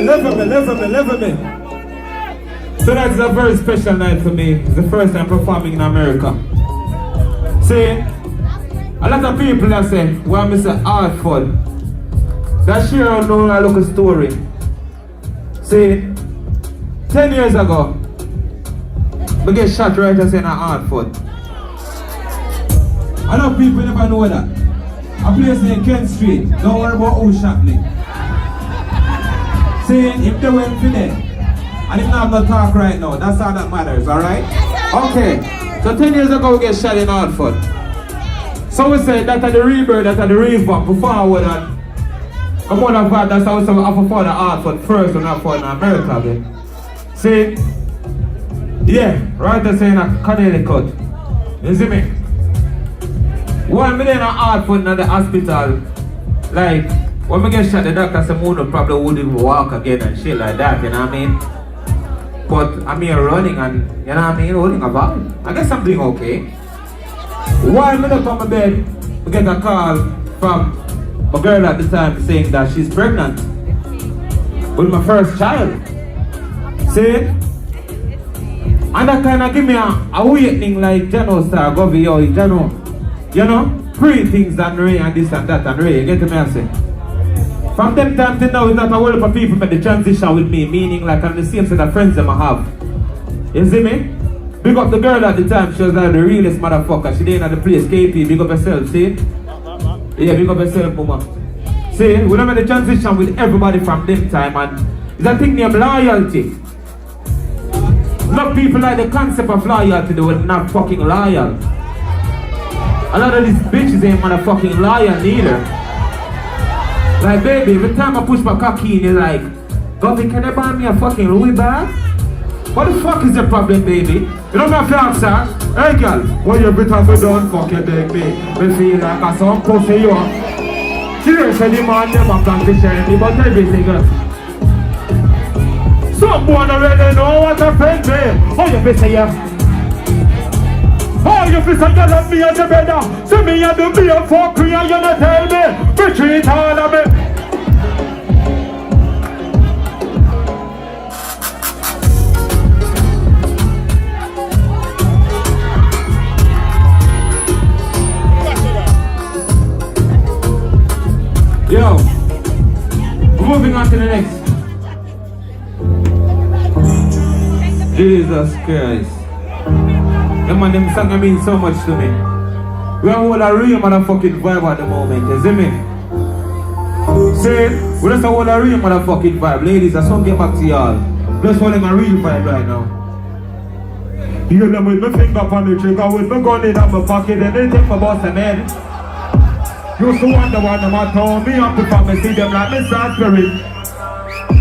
Level me. So that's a very special night for me. It's the first time performing in America. See, a lot of people that say, well, Mr. Hartford, that share a local story. See, 10 years ago, we get shot right as in Hartford. A lot of people never know that. A place named Kent Street. Don't worry about who shot me. See, if they went for there, and if not, no talk right now. That's all that matters, alright? Okay. So 10 years ago, we get shot in Hartford. So we say that at the rebirth, that at the revamp, before we that, I'm one of that, that's how we have for the Hartford first and not for in America again. See? Yeah, right there saying a Connecticut. You see me? 1 million in Hartford in the hospital. Like, when we get shot, the doctor said, "Moon probably wouldn't walk again and shit like that," you know what I mean? But I'm here running and, you know what I mean, holding a ball. I guess I'm doing okay. 1 minute on my bed, we get a call from a girl at the time saying that she's pregnant with my first child. See? And that kind of give me a awakening like Jano star, Govana, you know, pray things and Ray and this and that and Ray, you get me I say? From them time till now, it's not a whole lot of people make the transition with me, meaning like I'm the same set of friends that I have. You see me? Big up the girl at the time, she was like the realest motherfucker. She didn't have the place, KP, big up herself, see? Yeah, big up herself, mama. See, we don't make the transition with everybody from them time and it's a thing named loyalty. A lot of people like the concept of loyalty, they were not fucking loyal. A lot of these bitches ain't motherfucking loyal neither. Like, baby, every time I push my cocky in, you're like, Govy, can you buy me a fucking Louis bag? What the fuck is your problem, baby? You don't have to answer. Hey, girl, what you better go down, fucking beg me. We feel like I saw pussy you up. Seriously, the man never plan to share me, but everything else. Someone already know what happened me. Oh, you better yeah. Oh, you feel like you love me as a brother. See me and do be a fuck and you not tell me. We treat all of me. Yo, moving on to the next. Jesus Christ. The man, them song mean so much to me. We are all a real motherfucking vibe at the moment, you see me? See, we just all a real motherfucking vibe. Ladies, I song get back to y'all. Just holding a real vibe right now. You know, with my finger on the trigger, with my gun in my pocket, and they take my boss and head. Used to wonder what them told me up before me see them like Mr. Spirit.